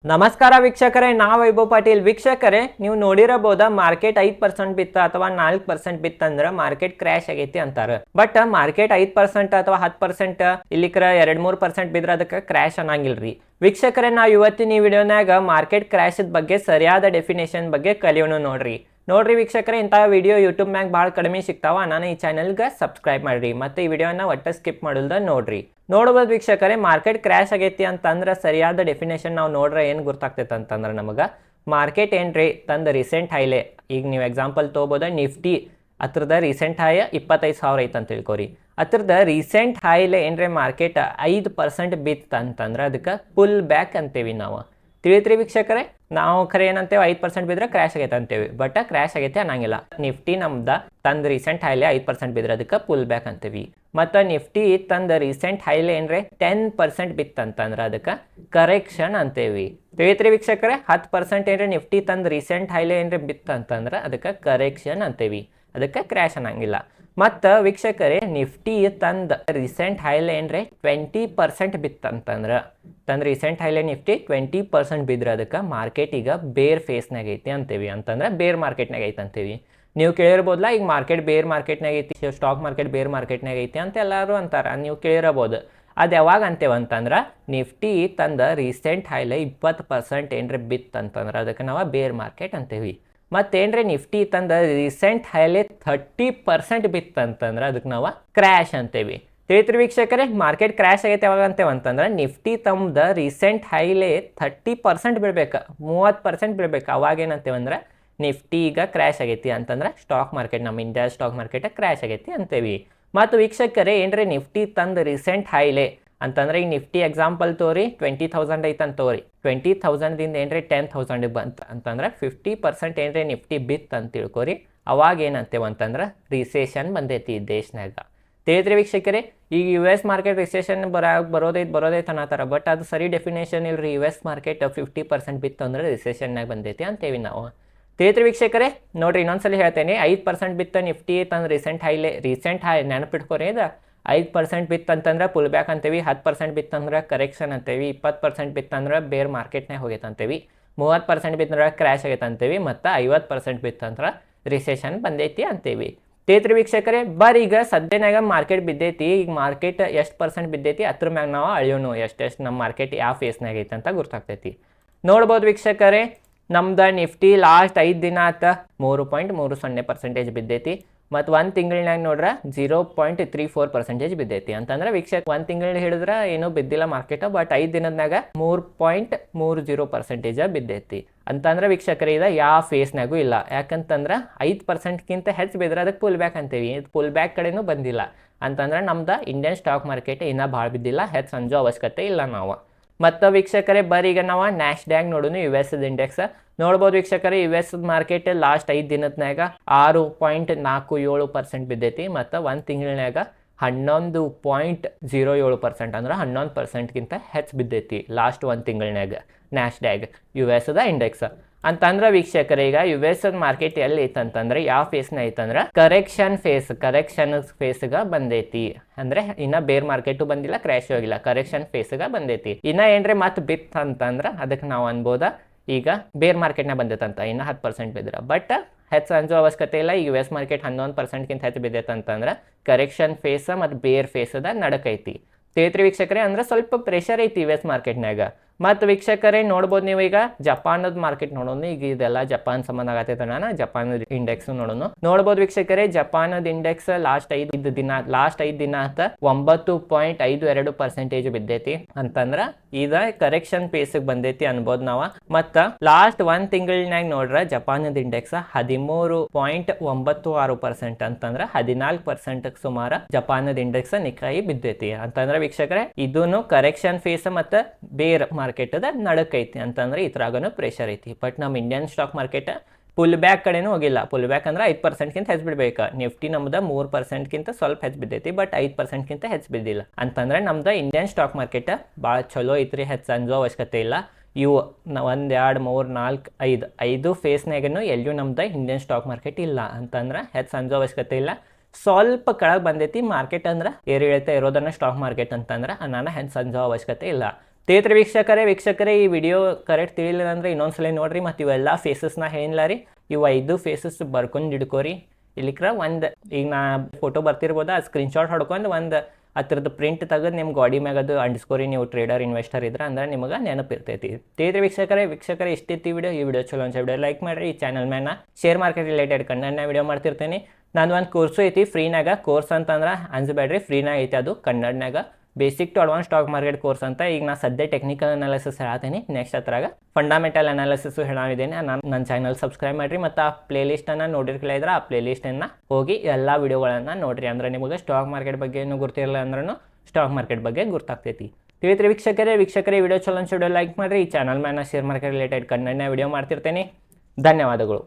ನಮಸ್ಕಾರ ವೀಕ್ಷಕರೇ, ನಾ ವೈಭವ್ ಪಾಟೀಲ್. ವೀಕ್ಷಕರೇ, ನೀವು ನೋಡಿರಬಹುದಾ ಮಾರ್ಕೆಟ್ 5% ಬಿತ್ತ ಅಥವಾ 4% ಬಿತ್ತಂದ್ರೆ ಮಾರ್ಕೆಟ್ ಕ್ರ್ಯಾಶ್ ಆಗೈತಿ ಅಂತಾರೆ. ಬಟ್ ಮಾರ್ಕೆಟ್ 5% ಅಥವಾ 10% ಇಲ್ಲಿಕ್ರ 2-3% ಬಿದ್ರೆ ಅದಕ್ಕೆ ಕ್ರ್ಯಾಶ್ ಅನ್ನಂಗಿಲ್ರಿ. ವೀಕ್ಷಕರೇ, ನಾವು ಇವತ್ತಿನ ಈ ವಿಡಿಯೋನಾಗ ಮಾರ್ಕೆಟ್ ಕ್ರ್ಯಾಶ್ ಬಗ್ಗೆ ಸರಿಯಾದ ಡೆಫಿನೇಷನ್ ಬಗ್ಗೆ ಕಲಿಯೋಣ ನೋಡ್ರಿ ವೀಕ್ಷಕರೇ, ಇಂತಹ ವಿಡಿಯೋ ಯೂಟ್ಯೂಬ್ ಮ್ಯಾಗ ಭಾಳ ಕಡಿಮೆ ಸಿಗ್ತಾವ. ನಾನು ಈ ಚಾನಲ್ಗೆ ಸಬ್ಸ್ಕ್ರೈಬ್ ಮಾಡ್ರಿ ಮತ್ತೆ ಈ ವಿಡಿಯೋನ ಒಟ್ಟ ಸ್ಕಿಪ್ ಮಾಡಲ್ದ ನೋಡ್ಬೋದು ವೀಕ್ಷಕರೇ. ಮಾರ್ಕೆಟ್ ಕ್ರ್ಯಾಶ್ ಆಗೈತಿ ಅಂತಂದ್ರೆ ಸರಿಯಾದ ಡೆಫಿನೇಷನ್ ನಾವು ನೋಡ್ರೆ ಏನು ಗೊತ್ತಾಗ್ತೈತೆ ಅಂತಂದ್ರೆ ನಮಗೆ ಮಾರ್ಕೆಟ್ ಏನ್ರಿ ತಂದು ರೀಸೆಂಟ್ ಹೈಲೆ. ಈಗ ನೀವು ಎಕ್ಸಾಂಪಲ್ ತೊಗೋಬೋದ, ನಿಫ್ಟಿ ಅದ್ರದ ರೀಸೆಂಟ್ ಹೈ 25,000 ಐತೆ ಅಂತ ತಿಳ್ಕೊರಿ. ಅದ್ರದ ರೀಸೆಂಟ್ ಹೈಲೆ ಏನ್ರಿ ಮಾರ್ಕೆಟ್ 5% ಬಿತ್ತು ಅಂತಂದ್ರೆ ಅದಕ್ಕೆ ಪುಲ್ ಬ್ಯಾಕ್ ಅಂತೇವಿ ನಾವು. ತಿಳಿತ್ರಿ ವೀಕ್ಷಕರೇ, ನಾವು ಖರೆ ಏನಂತೇವೆ 5% ಬಿದ್ರೆ ಕ್ರ್ಯಾಶ್ ಆಗೈತೆ ಅಂತೇವಿ. ಬಟ್ ಕ್ರ್ಯಾಶ್ ಆಗೈತೆ ಅನ್ನಂಗಿಲ್ಲ. ನಿಫ್ಟಿ ನಮ್ದು ತಂದು ರೀಸೆಂಟ್ ಹೈಲೆ 5% ಬಿದ್ರೆ ಅದಕ್ಕೆ ಪುಲ್ ಬ್ಯಾಕ್ ಅಂತೀವಿ. ಮತ್ತು ನಿಫ್ಟಿ ತಂದು ರೀಸೆಂಟ್ ಹೈಲೆ ಏನ್ರಿ 10% ಬಿತ್ತು ಅಂತಂದ್ರೆ ಅದಕ್ಕೆ ಕರೆಕ್ಷನ್ ಅಂತೇವಿ. ತಿಳಿತ್ರಿ ವೀಕ್ಷಕರೇ, 10% ಏನ್ರಿ ನಿಫ್ಟಿ ತಂದು ರೀಸೆಂಟ್ ಹೈಲೆ ಏನ್ರಿ ಬಿತ್ತು ಅಂತಂದ್ರೆ ಅದಕ್ಕೆ ಕರೆಕ್ಷನ್ ಅಂತೇವಿ, ಅದಕ್ಕೆ ಕ್ರ್ಯಾಶ್ ಅನ್ನಂಗಿಲ್ಲ. ಮತ್ತು ವೀಕ್ಷಕರೇ, ನಿಫ್ಟಿ ತಂದು ರೀಸೆಂಟ್ ಹೈಲೆ ಏನ್ರಿ 20% ಬಿತ್ತಂತಂದ್ರೆ ತಂದು ರೀಸೆಂಟ್ ಹೈಲೆ ನಿಫ್ಟಿ 20% ಬಿದ್ರೆ ಅದಕ್ಕೆ ಮಾರ್ಕೆಟ್ ಈಗ ಬೇರ್ ಫೇಸ್ನಾಗ ಐತಿ ಅಂತೇವಿ. ಅಂತಂದ್ರೆ ಬೇರ್ ಮಾರ್ಕೆಟ್ನಾಗ ಐತೆ ಅಂತೇವಿ. ನೀವು ಕೇಳಿರ್ಬೋದಲ್ಲ, ಈಗ ಮಾರ್ಕೆಟ್ ಬೇರ್ ಮಾರ್ಕೆಟ್ನಾಗ ಐತಿ, ಸ್ಟಾಕ್ ಮಾರ್ಕೆಟ್ ಬೇರ್ ಮಾರ್ಕೆಟ್ನಾಗ ಐತಿ ಅಂತ ಎಲ್ಲರೂ ಅಂತಾರೆ. ನೀವು ಕೇಳಿರಬಹುದು. ಅದು ಯಾವಾಗ ಅಂತೇವೆ ಅಂತಂದ್ರೆ ನಿಫ್ಟಿ ತಂದು ರೀಸೆಂಟ್ ಹೈಲೆ 20% ಏನ್ರಿ ಬಿತ್ತು ಅಂತಂದ್ರೆ ಅದಕ್ಕೆ ನಾವು ಬೇರ್ ಮಾರ್ಕೆಟ್ ಅಂತೇವಿ. ಮತ್ತೇನ್ರಿ ನಿಫ್ಟಿ ತಂದು ರೀಸೆಂಟ್ ಹೈಲೆ 30% ಬಿತ್ತು ಅಂತಂದ್ರೆ ಅದಕ್ಕೆ ನಾವು ಕ್ರ್ಯಾಶ್ ಅಂತೇವಿ. ತಿಳಿತ್ರಿ ವೀಕ್ಷಕರೇ, ಮಾರ್ಕೆಟ್ ಕ್ರ್ಯಾಶ್ ಆಗೈತೆ ಯಾವಾಗ ಅಂತೇವೆ ಅಂತಂದ್ರೆ ನಿಫ್ಟಿ ತಮ್ಮದು ರೀಸೆಂಟ್ ಹೈಲೆ 30% ಬೀಳ್ಬೇಕು, 30% ಬೀಳ್ಬೇಕು. ಅವಾಗ ಏನಂತೇವೆ ಅಂದ್ರೆ ನಿಫ್ಟಿ ಈಗ ಕ್ರ್ಯಾಶ್ ಆಗೈತಿ ಅಂತಂದ್ರೆ ಸ್ಟಾಕ್ ಮಾರ್ಕೆಟ್, ನಮ್ಮ ಇಂಡಿಯಾ ಸ್ಟಾಕ್ ಮಾರ್ಕೆಟ್ ಕ್ರ್ಯಾಶ್ ಆಗೈತಿ ಅಂತೇವಿ. ಮತ್ತು ವೀಕ್ಷಕರೇ, ಏನ್ರಿ ನಿಫ್ಟಿ ತಂದು ರೀಸೆಂಟ್ ಹೈಲೆ ಅಂತಂದ್ರೆ ಈಗ ನಿಫ್ಟಿ ಎಕ್ಸಾಂಪಲ್ ತೋರಿ 20,000 ಐತೆ ಅಂತ ತೋರಿ. 20,000ದಿಂದ ಏನ್ರಿ 10,000 ಬಂತು ಅಂತಂದ್ರೆ 50% ಏನ್ರಿ ನಿಫ್ಟಿ ಬಿತ್ತು ಅಂತ ತಿಳ್ಕೊರಿ. ಅವಾಗ ಏನಂತೇವೆ ಅಂತಂದ್ರೆ ರಿಸೆಷನ್ ಬಂದೈತಿ ದೇಶನಾಗ. ತಿಳಿದ್ರಿ ವೀಕ್ಷಕರೇ, ಈಗ US ಮಾರ್ಕೆಟ್ ರಿಸೆಷನ್ ಬರೋದೈತೆ ಅನ್ನತ್ತಾರ. ಬಟ್ ಅದು ಸರಿ ಡೆಫಿನೇಷನ್ ಇಲ್ರಿ. US ಮಾರ್ಕೆಟ್ 50% ಬಿತ್ತು ಅಂದ್ರೆ ರಿಸೆಷನ್ನಾಗ ಬಂದೈತಿ ಅಂತೇವಿ ನಾವು. ತಿಳಿದ್ರಿ ವೀಕ್ಷಕರೇ, ನೋಡ್ರಿ ಇನ್ನೊಂದ್ಸಲ ಹೇಳ್ತೇನೆ. 5% ಬಿತ್ತು ನಿಫ್ಟಿ ತಂದು ರೀಸೆಂಟ್ ಹೈ ನೆನಪಿಟ್ಕೋರಿ. ಇದು 5% ಬಿತ್ತು ಅಂತಂದ್ರೆ ಪುಲ್ ಬ್ಯಾಕ್ ಅಂತೇವಿ, 10% ಬಿತ್ತಂದ್ರೆ ಕರೆಕ್ಷನ್ ಅಂತೇವಿ, 20% ಬಿತ್ತಂದ್ರೆ ಬೇರ್ ಮಾರ್ಕೆಟ್ನಾಗ ಹೋಗೈತೆ ಅಂತೇವಿ, 30% ಬಿತ್ತಂದ್ರೆ ಕ್ರ್ಯಾಶ್ ಆಗೈತೆ ಅಂತೇವಿ, ಮತ್ತು 50% ಬಿತ್ತಂದ್ರೆ ರಿಸೆಷನ್ ಬಂದೈತಿ ಅಂತೇವಿ. ತಿಳಿದ್ರಿ ವೀಕ್ಷಕರೇ, ಈಗ ಸದ್ಯನಾಗ ಮಾರ್ಕೆಟ್ ಬಿದ್ದೈತಿ. ಈಗ ಮಾರ್ಕೆಟ್ ಎಷ್ಟು % ಬಿದ್ದೈತಿ ಅದ್ರ ಮ್ಯಾಗ ನಾವು ಅಳಿಯೋನು ಎಷ್ಟು ನಮ್ಮ ಮಾರ್ಕೆಟ್ ಯಾವ ಫೇಸ್ನಾಗ ಐತೆ ಅಂತ ಗೊತ್ತಾಗ್ತೈತಿ. ನೋಡ್ಬೋದು ವೀಕ್ಷಕರೇ, ನಮ್ದು ನಿಫ್ಟಿ ಲಾಸ್ಟ್ 5 ದಿನ ಆತ 3.30% ಬಿದ್ದೈತಿ. ಮತ್ತು 1 ತಿಂಗಳಿನಾಗ ನೋಡ್ರೆ 0.34% ಬಿದ್ದೈತಿ. ಅಂತಂದ್ರೆ ವೀಕ್ಷಕ 1 ತಿಂಗಳು ಹಿಡಿದ್ರೆ ಏನೂ ಬಿದ್ದಿಲ್ಲ ಮಾರ್ಕೆಟ್. ಬಟ್ 5 ದಿನದ್ನಾಗ 3.30% ಬಿದ್ದೈತಿ. ಅಂತಂದ್ರೆ ವೀಕ್ಷಕರೇ, ಇದು ಯಾವ ಫೇಸ್ನಾಗೂ ಇಲ್ಲ. ಯಾಕಂತಂದ್ರೆ 5%ಗಿಂತ ಹೆಚ್ಚು ಬಿದ್ದರೆ ಅದಕ್ಕೆ ಪುಲ್ ಬ್ಯಾಕ್ ಅಂತೀವಿ. ಇದು ಪುಲ್ ಬ್ಯಾಕ್ ಕಡೆನೂ ಬಂದಿಲ್ಲ ಅಂತಂದ್ರೆ ನಮ್ದು ಇಂಡಿಯನ್ ಸ್ಟಾಕ್ ಮಾರ್ಕೆಟ್ ಇನ್ನೂ ಭಾಳ ಬಿದ್ದಿಲ್ಲ, ಹೆಚ್ಚು ಸಂಜೋ ಅವಶ್ಯಕತೆ ಇಲ್ಲ ನಾವು. ಮತ್ತು ವೀಕ್ಷಕರೇ, ಈಗ ನಾವು ನ್ಯಾಸ್ಡ್ಯಾಕ್ ನೋಡೋಣ. US ಇಂಡೆಕ್ಸ್ ನೋಡ್ಬೋದು ವೀಕ್ಷಕರೇ. US market last 5 ದಿನದ್ನಾಗ 6.47% ಬಿದ್ದೈತಿ. ಮತ್ತು 1 ತಿಂಗಳಿನಾಗ 11.07% ಅಂದ್ರೆ 11%ಗಿಂತ ಹೆಚ್ಚು ಬಿದ್ದೈತಿ ಲಾಸ್ಟ್ 1 ತಿಂಗಳಿನಾಗ ನ್ಯಾಸ್ಡ್ಯಾಕ್ US ಇಂಡೆಕ್ಸ್. ಅಂತಂದ್ರೆ ವೀಕ್ಷಕರೇ, ಈಗ US ಮಾರ್ಕೆಟ್ ಎಲ್ಲಿ ಐತಂತಂದ್ರೆ ಯಾವ ಫೇಸ್ನ ಐತಂದ್ರೆ ಕರೆಕ್ಷನ್ ಫೇಸ್ಗೆ ಬಂದೈತಿ. ಅಂದ್ರೆ ಇನ್ನ ಬೇರ್ ಮಾರ್ಕೆಟು ಬಂದಿಲ್ಲ, ಕ್ರ್ಯಾಶ್ ಆಗಿಲ್ಲ, ಕರೆಕ್ಷನ್ ಫೇಸ್ಗೆ ಬಂದೈತಿ. ಇನ್ನ ಏನ್ರಿ ಮತ್ತೆ ಬಿತ್ ಅಂತಂದ್ರೆ ಅದಕ್ಕೆ ನಾವು ಅನ್ಬೋದ ಈಗ ಬೇರ್ ಮಾರ್ಕೆಟ್ನ ಬಂದೈತಂತ ಇನ್ನ 10% ಬಿದ್ರೆ. ಬಟ್ ಹೆಚ್ಚು ಅಂಜೋ ಅವಶ್ಯಕತೆ ಇಲ್ಲ. ಈಗ US ಮಾರ್ಕೆಟ್ 11%ಗಿಂತ ಹೆಚ್ಚು ಬಿದ್ದೈತಂತಂದ್ರೆ ಕರೆಕ್ಷನ್ ಫೇಸ್ ಮತ್ತು ಬೇರ್ ಫೇಸದ ನಡಕೈತಿ. ತಿಳಿತ್ರಿ ವೀಕ್ಷಕರೇ, ಅಂದ್ರೆ ಸ್ವಲ್ಪ ಪ್ರೆಷರ್ ಐತಿ US ಮಾರ್ಕೆಟ್ನಾಗ. ಮತ್ತು ವೀಕ್ಷಕರೇ, ನೋಡ್ಬೋದು ನೀವು ಈಗ ಜಪಾನದ ಮಾರ್ಕೆಟ್ ನೋಡೋಣ. ಈಗ ಇದೆಲ್ಲ ಜಪಾನ್ ಸಂಬಂಧ ಆಗತ್ತೈತೆ. ನಾನು ಜಪಾನದ ಇಂಡೆಕ್ಸ್ ನೋಡ್ಬೋದು ವೀಕ್ಷಕರೇ. ಜಪಾನದ ಇಂಡೆಕ್ಸ್ ಲಾಸ್ಟ್ 5 ದಿನ ಆತ 9.52% ಬಿದ್ದೈತಿ. ಅಂತಂದ್ರೆ ಇದು ಕರೆಕ್ಷನ್ ಪೇಸಿಗೆ ಬಂದೈತಿ ಅನ್ಬೋದು ನಾವು. ಮತ್ತು ಲಾಸ್ಟ್ 1 ತಿಂಗಳಿನಾಗ ನೋಡ್ರೆ ಜಪಾನದ ಇಂಡೆಕ್ಸ್ 13.96% ಅಂತಂದ್ರೆ 14% ಸುಮಾರು ಜಪಾನದ ಇಂಡೆಕ್ಸ್ ನಿಕ್ಕಾಯಿ ಬಿದ್ದೈತಿ. ಅಂತಂದ್ರೆ ವೀಕ್ಷಕರೇ, ಇದೂನು ಕರೆಕ್ಷನ್ ಫೇಸ್ ಮತ್ತು ಬೇರ್ ಮಾರ್ಕೆಟ್ ನಡಕೈತಿ. ಅಂತಂದ್ರೆ ಇದ್ರಾಗನು ಪ್ರೆಷರ್ ಐತಿ. ಬಟ್ ನಮ್ಮ Indian stock market pull back ಕಡೆನೂ ಹೋಗಿಲ್ಲ. ಪುಲ್ ಬ್ಯಾಕ್ ಅಂದ್ರೆ 5%ಗಿಂತ ಹೆಚ್ಚು ಬಿಡ್ಬೇಕು. ನಿಫ್ಟಿ ನಮ್ದು 3%ಗಿಂತ ಸ್ವಲ್ಪ ಹೆಚ್ಚು ಬಿದ್ದೈತಿ. ಬಟ್ 5%ಗಿಂತ ಹೆಚ್ಚು ಬಿದ್ದಿಲ್ಲ. ಅಂತಂದ್ರೆ ನಮ್ದು ಇಂಡಿಯನ್ ಸ್ಟಾಕ್ ಮಾರ್ಕೆಟ್ ಭಾಳ ಚಲೋ ಐತ್ರಿ, ಹೆಚ್ಚು ಅಂಜೋ ಅವಶ್ಯಕತೆ ಇಲ್ಲ. ಇವು 1 2 3 4 5 ಫೇಸ್ನಾಗನು ಎಲ್ಲೂ ನಮ್ದು ಇಂಡಿಯನ್ ಸ್ಟಾಕ್ ಮಾರ್ಕೆಟ್ ಇಲ್ಲ. ಅಂತಂದ್ರೆ ಹೆಚ್ಚು ಅಂಜೋ ಅವಶ್ಯಕತೆ ಇಲ್ಲ. ಸ್ವಲ್ಪ ಕೆಳಗೆ ಬಂದೈತಿ ಮಾರ್ಕೆಟ್ ಅಂದ್ರೆ ಏರು ಹೇಳ್ತಾ ಇರೋದನ್ನ ಸ್ಟಾಕ್ ಮಾರ್ಕೆಟ್ ಅಂತಂದ್ರೆ ನಾನು ಹೆಚ್ಚು ಅಂಜೋ ಅವಶ್ಯಕತೆ ಇಲ್ಲ. ತಿಳಿತ್ರಿ ವೀಕ್ಷಕರೇ ಈ ವಿಡಿಯೋ ಕರೆಕ್ಟ್ ತಿಳಿಲಿಲ್ಲ ಅಂದರೆ ಇನ್ನೊಂದ್ಸಲ ನೋಡ್ರಿ. ಮತ್ತು ಇವೆಲ್ಲ ಫೇಸಸ್ನ ಏನಿಲ್ಲ ರೀ, ಇವು 5 ಫೇಸಸ್ ಬರ್ಕೊಂಡು ಹಿಡ್ಕೋರಿ. ಇಲ್ಲಿಕ್ರ ಒಂದು ಈಗ ನಾ ಫೋಟೋ ಬರ್ತಿರ್ಬೋದ, ಆ ಸ್ಕ್ರೀನ್ಶಾಟ್ ಹೊಡ್ಕೊಂಡು ಒಂದು ಅದ್ರದ್ದು ಪ್ರಿಂಟ್ ತೆಗೆದು ನಿಮ್ಮ ಗಾಡಿ ಮ್ಯಾಗ ಅದು ಅಂಟಿಸ್ಕೋರಿ. ನೀವು ಟ್ರೇಡರ್ ಇನ್ವೆಸ್ಟರ್ ಇದ್ರೆ ಅಂದ್ರೆ ನಿಮಗೆ ನೆನಪಿರ್ತೈತಿ. ತಿಳಿದ್ರಿ ವೀಕ್ಷಕರೇ ಇಷ್ಟಿತ್ತು ಈ ವಿಡಿಯೋ ಚಲೋ ಅನ್ಸ ವಿಡಿಯೋ ಲೈಕ್ ಮಾಡಿರಿ. ಈ ಚಾನಲ್ ಮ್ಯಾನ ಶೇರ್ ಮಾರ್ಕೆಟ್ ರಿಲೇಟೆಡ್ ಕನ್ನಡನ ವಿಡಿಯೋ ಮಾಡ್ತಿರ್ತೀನಿ. ನಾನು ಒಂದು ಕೋರ್ಸು ಐತಿ ಫ್ರೀನಾಗ. ಕೋರ್ಸ್ ಅಂತಂದ್ರೆ ಅನ್ಸಬೇಡ್ರಿ, ಫ್ರೀನಾಗ ಐತಿ ಅದು ಕನ್ನಡನಾಗ. Basic to advance stock market course ಅಂತ. ಈಗ ನಾ ಸದ್ಯ ಟೆಕ್ನಿಕಲ್ ಅನಾಲಿಸಿಸ್ ಹೇಳ್ತೀನಿ, ನೆಕ್ಸ್ಟ್ ಹತ್ರಾಗ ಫಂಡಮೆಂಟಲ್ ಅನಾಲಿಸಿಸ್ ಹೇಳಾವಿದ್ದೇನೆ. ನನ್ನ ಚಾನಲ್ ಸಬ್ಸ್ಕ್ರೈಬ್ ಮಾಡಿರಿ ಮತ್ತು ಆ ಪ್ಲೇಲಿಸ್ಟನ್ನು ನೋಡಿರ್ಲಿಲ್ಲ ಆ ಪ್ಲೇಲಿಸ್ಟನ್ನು ಹೋಗಿ ಎಲ್ಲ ವಿಡಿಯೋಗಳನ್ನು ನೋಡಿರಿ. ಅಂದ್ರೆ ನಿಮಗೆ ಸ್ಟಾಕ್ ಮಾರ್ಕೆಟ್ ಬಗ್ಗೆ ಏನು ಗೊತ್ತಿರಲಿಲ್ಲ ಅಂದ್ರೂ ಸ್ಟಾಕ್ ಮಾರ್ಕೆಟ್ ಬಗ್ಗೆ ಗೊತ್ತಾಗ್ತೈತಿ. ತಿಳಿತ್ರಿ ವೀಕ್ಷಕರೇ ವಿಡಿಯೋ ಚಲೋ ಅನ್ಸಿ ವಿಡಿಯೋ ಲೈಕ್ ಮಾಡಿರಿ. ಈ ಚಾನಲ್ ಮ್ಯಾನ ಶೇರ್ ಮಾರ್ಕೆಟ್ ರಿಲೇಟೆಡ್ ಕನ್ನಡನ ವಿಡಿಯೋ ಮಾಡ್ತಿರ್ತೇನೆ. ಧನ್ಯವಾದಗಳು.